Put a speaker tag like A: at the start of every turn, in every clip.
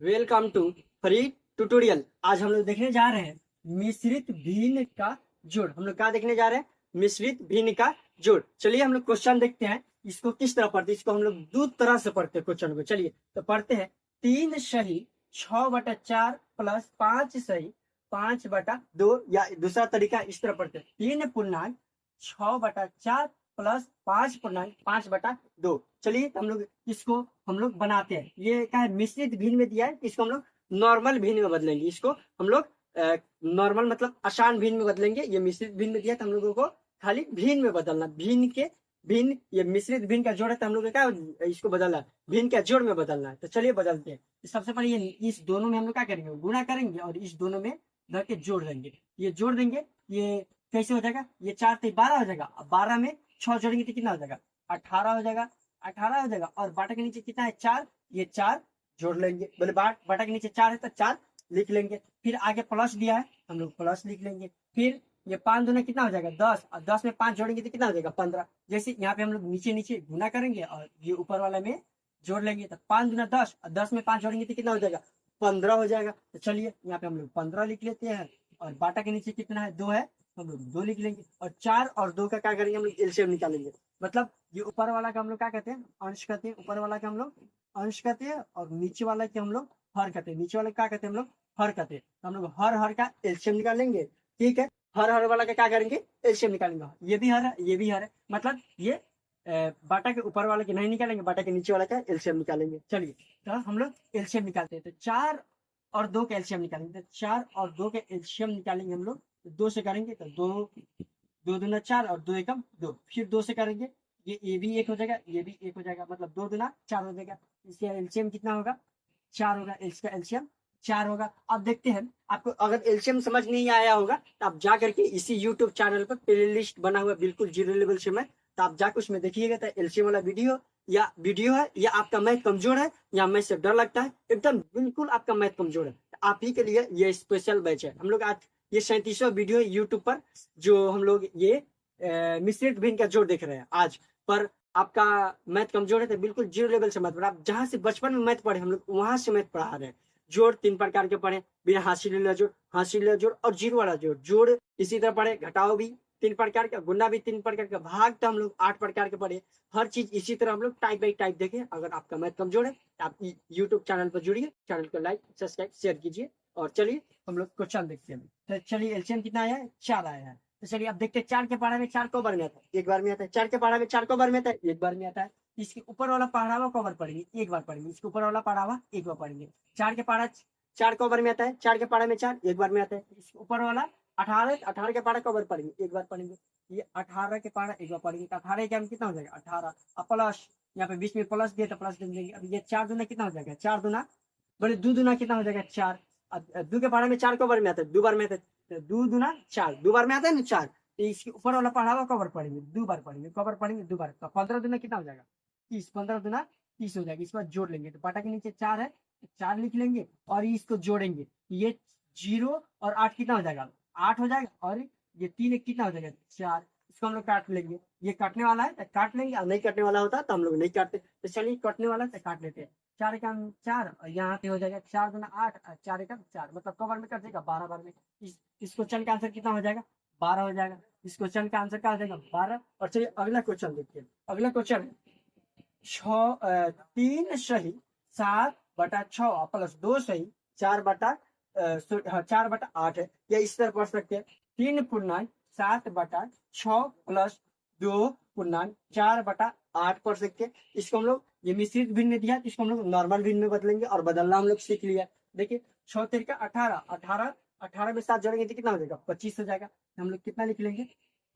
A: Welcome to free tutorial. आज हम लोग देखने जा रहे हैं मिश्रित भिन्न का जोड़। हम लोग क्या देखने जा रहे हैं? मिश्रित भिन्न का जोड़। चलिए हम लोग क्वेश्चन देखते हैं। इसको किस तरह पढ़ते हैं? इसको हम लोग दो तरह से पढ़ते हैं क्वेश्चन को। चलिए तो पढ़ते हैं। 3 सही 6/4 प्लस 5 सही 5/2, या दूसरा तरीका इस तरह पढ़ते हैं। 3 पूर्णांक 6/4 प्लस 5 पूर्णांक 5/2। चलिए हम लोग इसको हम लोग बनाते हैं। ये क्या है? मिश्रित भिन्न में दिया है, इसको हम लोग नॉर्मल भिन्न में बदलेंगे। इसको हम लोग नॉर्मल मतलब आसान भिन्न में बदलेंगे। ये मिश्रित भिन्न में दिया तो हम लोगों को खाली भिन्न में बदलना। भिन्न के भिन्न, ये मिश्रित भिन्न का जोड़ है तो हम लोग को क्या इसको बदलना है, भिन्न के जोड़ में बदलना है। तो चलिए बदलते हैं। तो सबसे पहले ये इस दोनों में हम लोग क्या करेंगे? गुणा करेंगे और इस दोनों में धर के जोड़ देंगे। ये जोड़ देंगे। ये कैसे हो जाएगा? ये 4 से 12 हो जाएगा। अब 12 में 6 जोड़ेंगे तो कितना हो जाएगा? 18 हो जाएगा। 18 हो जाएगा। और बाटा के नीचे कितना है? 4। ये 4 जोड़ लेंगे। बोले बाटा के नीचे 4 है तो 4 लिख लेंगे। फिर आगे प्लस दिया है, हम लोग प्लस लिख लेंगे। फिर ये 5 दूना कितना हो जाएगा? 10। और 10 में 5 जोड़ेंगे तो कितना हो जाएगा? 15। जैसे यहाँ पे हम लोग नीचे नीचे गुना करेंगे और ये ऊपर वाला में जोड़ लेंगे। तो 5 दूना 10 और 10 में 5 जोड़ेंगे तो कितना हो जाएगा? 15 हो जाएगा। तो चलिए यहाँ पे हम लोग 15 लिख लेते हैं। और बाटा के नीचे कितना है? 2 है, हम लोग 2 लिख लेंगे। और 4 और 2 का क्या करेंगे? हम लोग एलसीएम निकालेंगे। मतलब ये ऊपर वाला का हम लोग क्या कहते हैं? अंश कहते हैं। ऊपर वाला का हम लोग अंश कहते हैं और नीचे वाला के हम लोग हर कहते हैं। नीचे वाले क्या कहते हैं? हम लोग हर कहते हैं। हम लोग हर हर का एलसीएम निकालेंगे। ठीक है। हर हर वाला का क्या करेंगे? एलसीएम निकालेंगे। ये भी हर है, ये भी हर है। मतलब ये बाटा के ऊपर वाले के नहीं निकालेंगे, बाटा के नीचे वाला का एलसीएम निकालेंगे। चलिए तो हम लोग एलसीएम निकालते हैं। तो 4 और 2 का एलसीएम निकालेंगे। तो 4 और 2 के एलसीएम निकालेंगे हम लोग। 2 से करेंगे तो 2 2 दूना 4 और 2 एकम 2। फिर 2 से करेंगे, ये भी 1 हो जाएगा, ये भी 1 हो जाएगा। मतलब 2 दूना 4 हो जाएगा। इसका एलसीएम कितना होगा? 4 होगा। इसका एलसीएम 4 होगा। अब देखते हैं। आपको अगर एलसीएम समझ नहीं आया होगा तो आप जा करके इसी यूट्यूब चैनल पर प्ले लिस्ट बना हुआ बिल्कुल जीरो लेवल से मैं, तो आप जाकर उसमें देखिएगा। तो एलसीएम वाला वीडियो है, या आपका मैथ कमजोर है या मैथ से डर लगता है, एकदम बिल्कुल आपका मैथ कमजोर है, तो आप ही के लिए ये स्पेशल बैच है। हम लोग आज ये 37वां वीडियो है यूट्यूब पर, जो हम लोग ये मिश्रित भिन्न का जोड़ देख रहे हैं आज। पर आपका मैथ कमजोर है तो बिल्कुल जीरो लेवल से मैथ पढ़ा। आप जहां से बचपन में मैथ पढ़े हम लोग वहां से मैथ पढ़ा रहे हैं। जोड़ 3 प्रकार के पढ़े, बिना हासिल वाला जोड़, हासिल वाला जोड़ और जीरो वाला जोड़। जोड़ इसी तरह पढ़े, घटाओ भी 3 प्रकार का, गुना भी 3 प्रकार का, भाग तो हम लोग 8 प्रकार के पढ़े। हर चीज इसी तरह हम लोग टाइप बाई टाइप देखें। अगर आपका मैथ कमजोर है आप यूट्यूब चैनल पर जुड़िए, चैनल को लाइक सब्सक्राइब शेयर कीजिए। और चलिए हम लोग क्वेश्चन देखते हैं। तो चलिए एलसीएम कितना आया है? 4 आया है। तो चलिए अब देखते हैं। 4 के पहाड़ा में 4 को बार में आता है? एक बार में आता है। 4 के पहाड़ा में 4 को बार में आता है? एक बार में आता है। इसके ऊपर वाला पढ़ावा को बार पढ़ेंगे? एक बार पढ़ेंगे। इसके ऊपर वाला पढ़ावा एक बार पढ़ेंगे। 4 के पहाड़ा 4 को बार में आता है। 4 के पहाड़ा में 4 एक बार में आता है। इसके ऊपर वाला 18 के पहाड़ा को बार पढ़ेंगे? एक बार पढ़ेंगे। ये 18 के पहाड़ा एक बार पढ़ेंगे। 18 के कितना हो जाएगा? 18 और प्लस यहाँ पे बीच में प्लस दिया तो प्लस देंगे। अब ये 4 दूना कितना हो जाएगा? 4 दूना बोले 2 दूना कितना हो जाएगा? 4। अब 2 के पहाड़े में 4 को बार में आता है? 2 बार में आता है। 2 दूना 4, 2 बार में आता है ना 4। तो इसके ऊपर वाला पढ़ावा कवर पढ़ेंगे? 2 बार पढ़ेंगे। कवर पढ़ेंगे 2 बार। तो 15 दूना कितना हो जाएगा? 30। 15 दूना 30 हो जाएगा। इसके बाद जोड़ लेंगे। तो बाटा के नीचे 4 है, 4 लिख लेंगे और इसको जोड़ेंगे। ये 0 और 8 कितना हो जाएगा? 8 हो जाएगा। और ये 3 एक कितना हो जाएगा? 4। इसको हम लोग काट लेंगे। ये काटने वाला है तो काट लेंगे, और नहीं काटने वाला होता तो हम लोग नहीं काटते। तो चलिए काटने वाला है तो काट लेते हैं। 4 का 4 और यहाँ पे हो जाएगा 4 गुना 8 और 4 का 4, मतलब कवर में कट जाएगा 12 बार में। इस क्वेश्चन का आंसर कितना हो जाएगा? 12 हो जाएगा। इस क्वेश्चन का आंसर क्या हो जाएगा? 12। और चलिए अगला क्वेश्चन देखते हैं। अगला क्वेश्चन है 3 सही 7/6 प्लस 2 सही 4/8 है। या इस तरह पढ़ सकते हैं। 3 पूर्णांक 7/6 प्लस 2 पूर्णांक 4/8 पढ़ सकते हैं। इसको हम लोग ये मिश्रित भिन्न दिया तो इसको हम लोग नॉर्मल भिन्न में बदलेंगे और बदलना हम लोग सीख लिया। देखिए 6 तिरका 18, 18 18 में 7 जोड़ेंगे तो कितना हो जाएगा? 25 हो जाएगा। हम लोग कितना लिख लेंगे?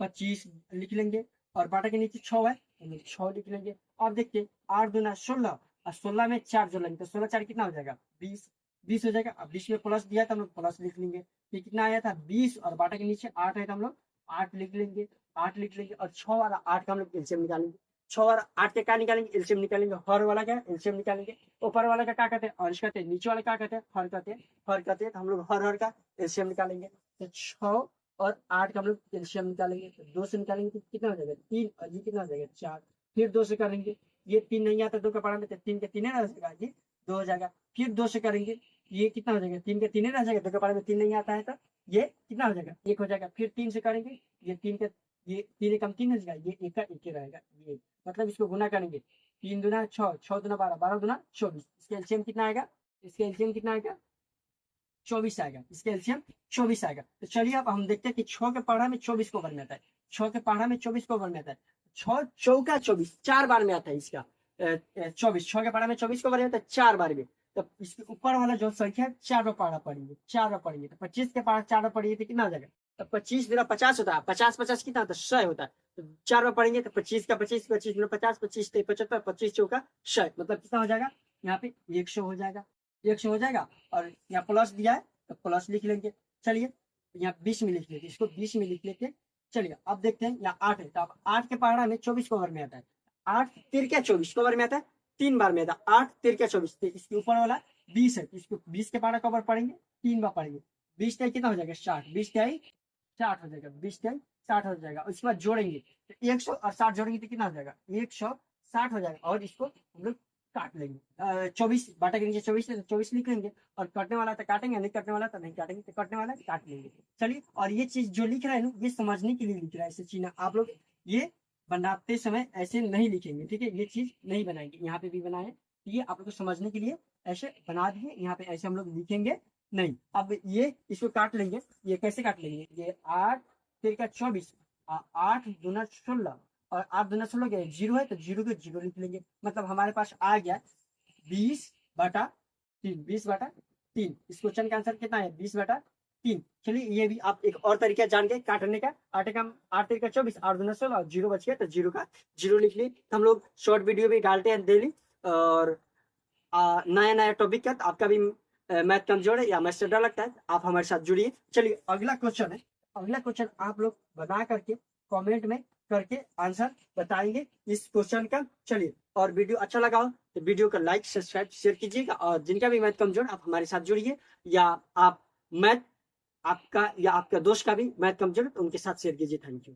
A: 25 लिख लेंगे। और बाटा के नीचे 6 है, हम लोग 6 लिख लेंगे। अब देखिए 8 दूना 16 और 16 में 4 जोड़ेंगे तो 16 4 कितना हो जाएगा? 20। 20 हो जाएगा। अब 20 में प्लस दिया तो हम लोग प्लस लिख लेंगे। ये कितना आया था? 20। और बाटा के नीचे 8 है तो हम लोग 8 लिख लेंगे। 8 लिख लेंगे। और 6 और 8 का हम लोग एलसीएम निकालेंगे। 6 और 8 के क्या निकालेंगे? एलसीएम निकालेंगे। हर वाला का एलसीएम निकालेंगे। ऊपर वाला का क्या कहते हैं? अंश कहते हैं। नीचे वाला क्या कहते हैं? हर कहते हैं। हर कहते हैं तो हम लोग हर हर का एलसीएम निकालेंगे। तो 6 और 8 का हम लोग एलसीएम निकालेंगे। तो 2 से निकालेंगे तो कितना हो जाएगा? 3। और ये कितना हो जाएगा? 4। फिर 2 से करेंगे। ये 3 नहीं आता 2 का पढ़ा में, तो 3 के 3 है ना, ये 2 हो जाएगा। फिर 2 से करेंगे, ये कितना हो जाएगा, 3 के 3 ही रह जाएगा, 2 के पढ़े में 3 नहीं आता है तो ये कितना हो जाएगा, 1 हो जाएगा। फिर 3 से करेंगे, ये 3 के ये 3 एकम 3 हो जाएगा, ये 1 का 1 ही रहेगा। ये मतलब इसको गुना करेंगे, 3 दूना 6, 6 दूना 12, 12 दूना 24। इसका एलसीएम कितना आएगा, इसका एलसीएम कितना आएगा, 24 आएगा। इसका एलसीएम 24 आएगा। तो चलिए अब हम देखते हैं कि 6 के पढ़ा में 24 को ओवर में आता है, 6 के पढ़ा में 24 को ओवर में आता है। 6 चौका 24 4 बार में आता है इसका 24। 6 के पढ़ा में 24 को ओवर में आता है 4 बार में। तो इसके ऊपर वाला जो संख्या है 4 बार पढ़ा पड़ेंगे, 4 बार पढ़ेंगे। तो 25 के पढ़ा 4 बार पढ़ेंगे तो कितना हो जाएगा, तो 25 दूना 50 होता है, 50 50 कितना होता है, 100 होता है। तो 4 बार पढ़ेंगे तो 25 का 25, 25 दूना 50, 25 ते 75, 25 चौका 100, मतलब कितना हो जाएगा, यहाँ पे 100 हो जाएगा, 100 हो जाएगा। और यहाँ प्लस दिया है तो प्लस लिख लेंगे। चलिए यहाँ 20 में लिख लेते, इसको 20 में लिख लेते। चलिए अब देखते हैं, यहाँ 8 है, तो अब 8 के पहाड़ा में 24 को ओवर में आता है। 8 तिरका 24 को ओवर में आता है, 3 बार में आता है। 8 तिरका 24, तो इसके ऊपर वाला 20 है, इसको 20 के पहाड़ा को ओवर पढ़ेंगे, 3 बार पढ़ेंगे। 20 का कितना हो जाएगा, 60, 20 का 60 हो जाएगा, 20 का 60 हो जाएगा। उसके बाद जोड़ेंगे तो 100 और 60 जोड़ेंगे तो कितना हो जाएगा, 160 हो जाएगा। और इसको हम लोग काट लेंगे, 24 बाटा के नीचे 24 है तो 24 लिख लेंगे। और कटने वाला तो काटेंगे, नहीं कटने वाला तो नहीं काटेंगे, तो कटने वाला काट लेंगे। चलिए, और ये चीज जो लिख रहा है ना, ये समझने के लिए लिख रहा है, ऐसे चीना आप लोग ये बनाते समय ऐसे नहीं लिखेंगे, ठीक है, ये चीज नहीं बनाएंगे। यहाँ पे भी बनाए, ये आप लोग को समझने के लिए ऐसे बना दिए, यहाँ पे ऐसे हम लोग लिखेंगे नहीं। अब ये इसको काट लेंगे, ये कैसे काट लेंगे, ये 8 तिरका 24, 8 दूना 16, और 8 दूना 16 क्या है, 0 है, तो 0 को 0 लिख लेंगे। मतलब हमारे पास आ गया 20/3, 20/3। इस क्वेश्चन का आंसर कितना है, 20/3। चलिए, ये भी आप एक और तरीका जान गए काटने का। 8 तिरका 24, 8 दूना 16, 0 बच गया तो 0 का 0 लिख लिए। हम लोग शॉर्ट वीडियो भी डालते हैं डेली, और नया नया टॉपिक का। तो आपका भी मैथ कमजोर है या मैथ से डर लगता है, आप हमारे साथ जुड़िए। चलिए अगला क्वेश्चन है, अगला क्वेश्चन आप लोग बना करके कमेंट में करके आंसर बताएंगे इस क्वेश्चन का। चलिए, और वीडियो अच्छा लगा हो तो वीडियो को लाइक सब्सक्राइब शेयर कीजिएगा। और जिनका भी मैथ कमजोर, आप हमारे साथ जुड़िए, या आप मैथ आपका या आपका दोस्त का भी मैथ कमजोर है तो उनके साथ शेयर कीजिए। Thank you.